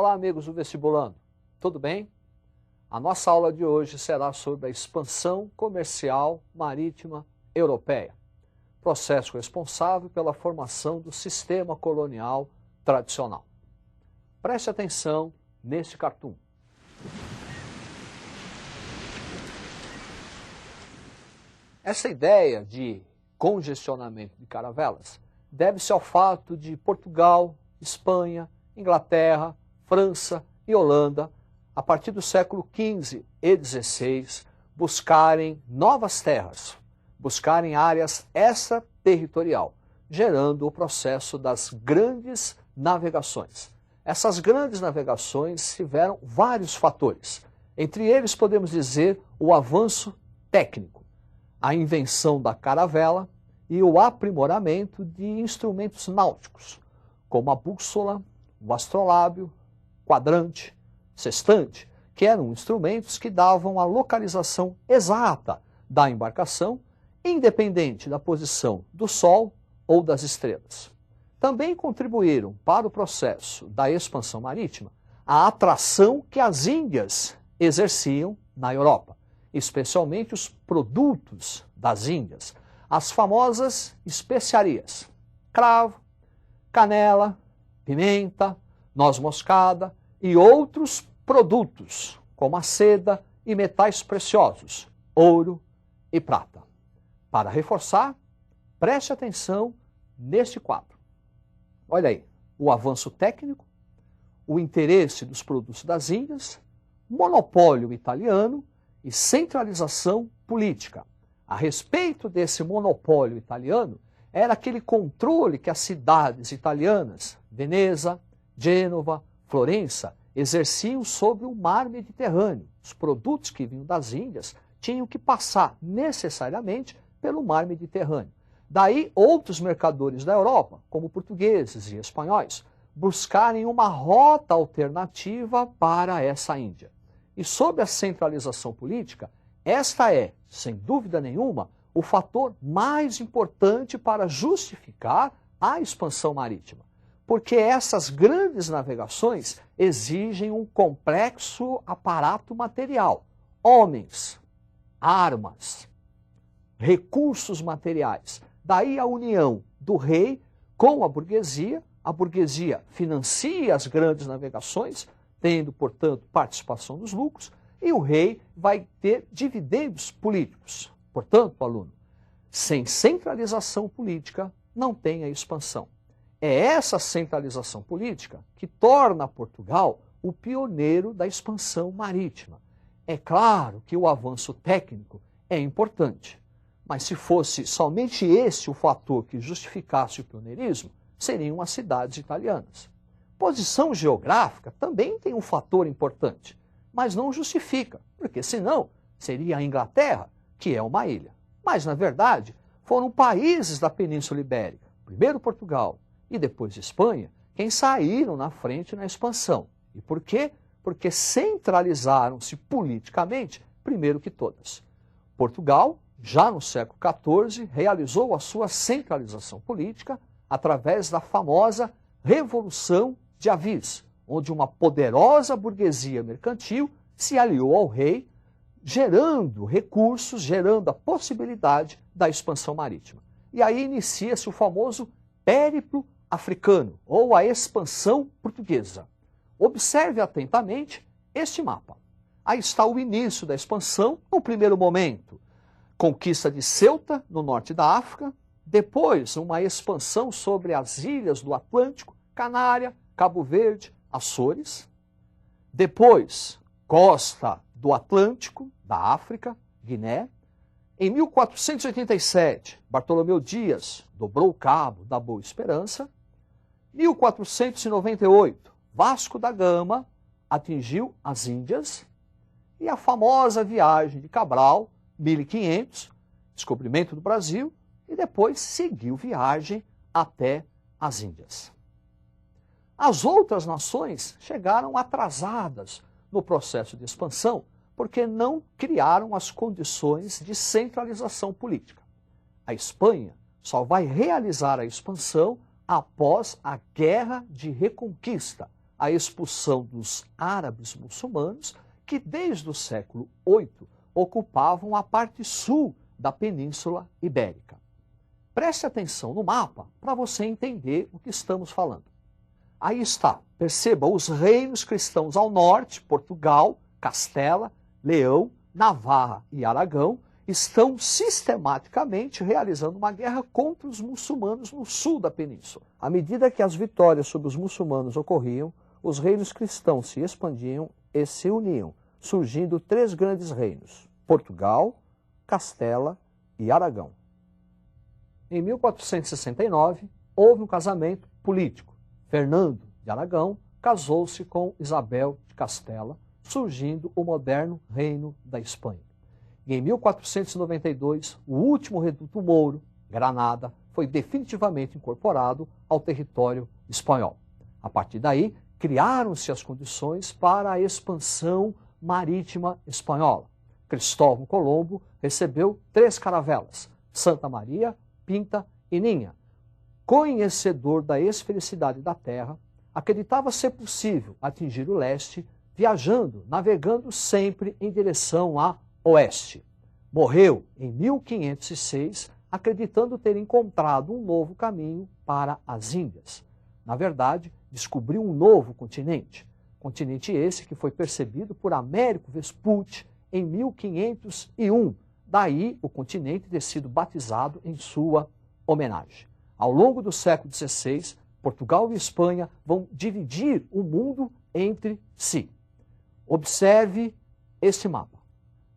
Olá, amigos do Vestibulando. Tudo bem? A nossa aula de hoje será sobre a expansão comercial marítima europeia, processo responsável pela formação do sistema colonial tradicional. Preste atenção neste cartoon. Essa ideia de congestionamento de caravelas deve-se ao fato de Portugal, Espanha, Inglaterra, França e Holanda, a partir do século XV e XVI, buscarem novas terras, buscarem áreas extraterritorial, gerando o processo das grandes navegações. Essas grandes navegações tiveram vários fatores. Entre eles podemos dizer o avanço técnico, a invenção da caravela e o aprimoramento de instrumentos náuticos, como a bússola, o astrolábio, quadrante, sextante, que eram instrumentos que davam a localização exata da embarcação, independente da posição do Sol ou das estrelas. Também contribuíram para o processo da expansão marítima a atração que as Índias exerciam na Europa, especialmente os produtos das Índias, as famosas especiarias, cravo, canela, pimenta, noz moscada e outros produtos, como a seda e metais preciosos, ouro e prata. Para reforçar, preste atenção neste quadro. Olha aí, o avanço técnico, o interesse dos produtos das Índias, monopólio italiano e centralização política. A respeito desse monopólio italiano, era aquele controle que as cidades italianas, Veneza, Gênova, Florença, exerciam sobre o mar Mediterrâneo. Os produtos que vinham das Índias tinham que passar necessariamente pelo mar Mediterrâneo. Daí, outros mercadores da Europa, como portugueses e espanhóis, buscarem uma rota alternativa para essa Índia. E sob a centralização política, esta é, sem dúvida nenhuma, o fator mais importante para justificar a expansão marítima. Porque essas grandes navegações exigem um complexo aparato material, homens, armas, recursos materiais. Daí a união do rei com a burguesia financia as grandes navegações, tendo, portanto, participação nos lucros, e o rei vai ter dividendos políticos. Portanto, aluno, sem centralização política não tem a expansão. É essa centralização política que torna Portugal o pioneiro da expansão marítima. É claro que o avanço técnico é importante, mas se fosse somente esse o fator que justificasse o pioneirismo, seriam as cidades italianas. Posição geográfica também tem um fator importante, mas não justifica, porque senão seria a Inglaterra, que é uma ilha. Mas, na verdade, foram países da Península Ibérica, primeiro Portugal e depois Espanha, quem saíram na frente na expansão. E por quê? Porque centralizaram-se politicamente primeiro que todas. Portugal, já no século XIV, realizou a sua centralização política através da famosa Revolução de Avis, onde uma poderosa burguesia mercantil se aliou ao rei, gerando recursos, gerando a possibilidade da expansão marítima. E aí inicia-se o famoso périplo africano, ou a expansão portuguesa. Observe atentamente este mapa. Aí está o início da expansão, no primeiro momento, conquista de Ceuta, no norte da África, depois uma expansão sobre as ilhas do Atlântico, Canária, Cabo Verde, Açores, depois costa do Atlântico, da África, Guiné. Em 1487, Bartolomeu Dias dobrou o cabo da Boa Esperança. 1498, Vasco da Gama atingiu as Índias. E a famosa viagem de Cabral, 1500, descobrimento do Brasil, e depois seguiu viagem até as Índias. As outras nações chegaram atrasadas no processo de expansão, porque não criaram as condições de centralização política. A Espanha só vai realizar a expansão após a Guerra de Reconquista, a expulsão dos árabes muçulmanos, que desde o século VIII ocupavam a parte sul da Península Ibérica. Preste atenção no mapa para você entender o que estamos falando. Aí está, perceba, os reinos cristãos ao norte, Portugal, Castela, Leão, Navarra e Aragão, estão sistematicamente realizando uma guerra contra os muçulmanos no sul da península. À medida que as vitórias sobre os muçulmanos ocorriam, os reinos cristãos se expandiam e se uniam, surgindo 3 grandes reinos: Portugal, Castela e Aragão. Em 1469, houve um casamento político. Fernando de Aragão casou-se com Isabel de Castela, surgindo o moderno Reino da Espanha. E em 1492, o último reduto mouro, Granada, foi definitivamente incorporado ao território espanhol. A partir daí, criaram-se as condições para a expansão marítima espanhola. Cristóvão Colombo recebeu 3 caravelas: Santa Maria, Pinta e Ninha. Conhecedor da esfericidade da terra, acreditava ser possível atingir o leste, viajando, navegando sempre em direção a oeste. Morreu em 1506, acreditando ter encontrado um novo caminho para as Índias. Na verdade, descobriu um novo continente. Continente esse que foi percebido por Américo Vespucci em 1501. Daí o continente ter sido batizado em sua homenagem. Ao longo do século XVI, Portugal e Espanha vão dividir o mundo entre si. Observe este mapa.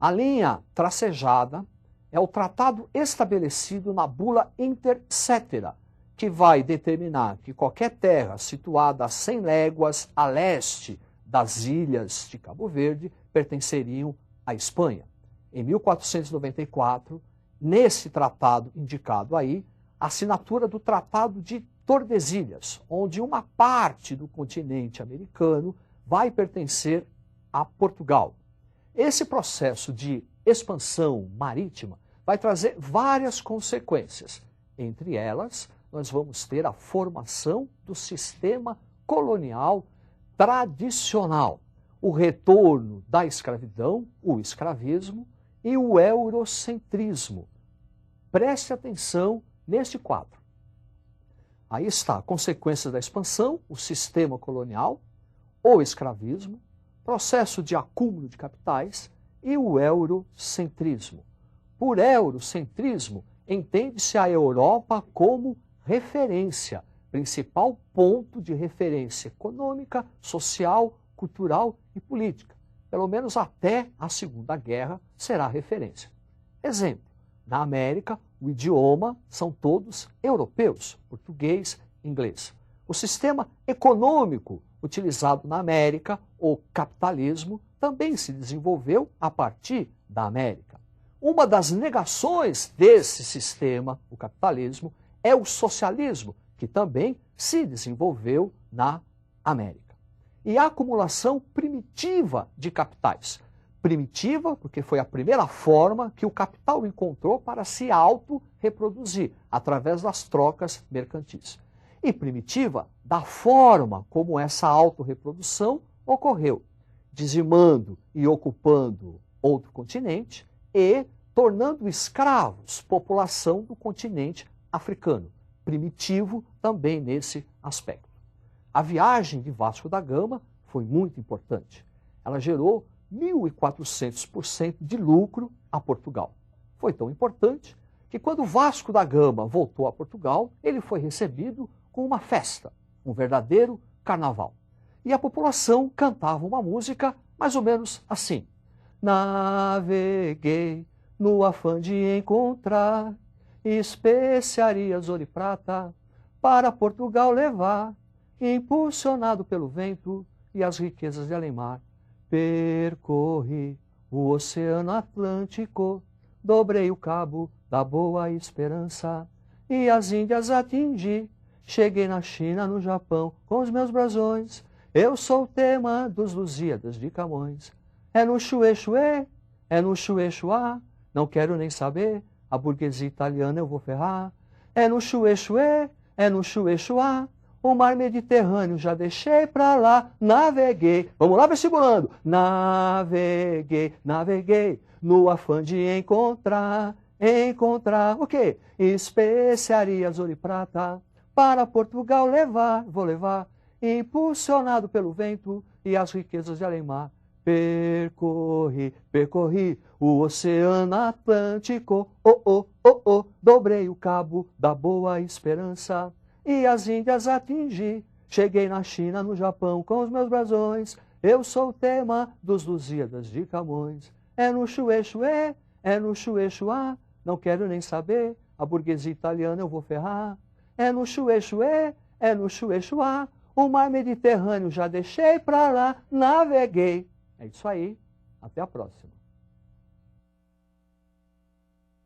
A linha tracejada é o tratado estabelecido na bula Inter Cetera, que vai determinar que qualquer terra situada a 100 léguas a leste das ilhas de Cabo Verde pertenceriam à Espanha. Em 1494, nesse tratado indicado aí, a assinatura do Tratado de Tordesilhas, onde uma parte do continente americano vai pertencer a Portugal. Esse processo de expansão marítima vai trazer várias consequências. Entre elas, nós vamos ter a formação do sistema colonial tradicional, o retorno da escravidão, o escravismo e o eurocentrismo. Preste atenção neste quadro. Aí está, consequências da expansão, o sistema colonial, o escravismo, processo de acúmulo de capitais e o eurocentrismo. Por eurocentrismo, entende-se a Europa como referência, principal ponto de referência econômica, social, cultural e política. Pelo menos até a Segunda Guerra será referência. Exemplo, na América, o idioma são todos europeus, português, inglês. O sistema econômico utilizado na América, o capitalismo, também se desenvolveu a partir da América. Uma das negações desse sistema, o capitalismo, é o socialismo, que também se desenvolveu na América. E a acumulação primitiva de capitais. Primitiva, porque foi a primeira forma que o capital encontrou para se auto-reproduzir, através das trocas mercantis. E primitiva, da forma como essa auto-reprodução ocorreu, dizimando e ocupando outro continente e tornando escravos população do continente africano. Primitivo também nesse aspecto. A viagem de Vasco da Gama foi muito importante. Ela gerou 1.400% de lucro a Portugal. Foi tão importante que quando Vasco da Gama voltou a Portugal, ele foi recebido com uma festa, um verdadeiro carnaval. E a população cantava uma música mais ou menos assim: naveguei no afã de encontrar especiarias, ouro e prata para Portugal levar, impulsionado pelo vento e as riquezas de além-mar. Percorri o Oceano Atlântico, dobrei o cabo da Boa Esperança e as Índias atingi. Cheguei na China, no Japão, com os meus brasões. Eu sou o tema dos Lusíadas de Camões. É no Xuê-Xuê, é no Xuê-Xuá, não quero nem saber, a burguesia italiana eu vou ferrar. É no Xuê-Xuê, é no Xuê-Xuá, o mar Mediterrâneo já deixei pra lá, naveguei. Vamos lá, vestibulando. Naveguei, naveguei, no afã de encontrar o quê? Especiarias, ouro e prata, para Portugal levar, vou levar, impulsionado pelo vento e as riquezas de além-mar. Percorri o Oceano Atlântico, dobrei o cabo da Boa Esperança e as Índias atingi. Cheguei na China, no Japão, com os meus brasões. Eu sou o tema dos Lusíadas de Camões. É no Chuê-Chuê, é no Chuê-Chuá, não quero nem saber, a burguesia italiana eu vou ferrar. É no Chuê-Chuê, é no Chuê-Chuá, o mar Mediterrâneo já deixei pra lá, naveguei. É isso aí, até a próxima.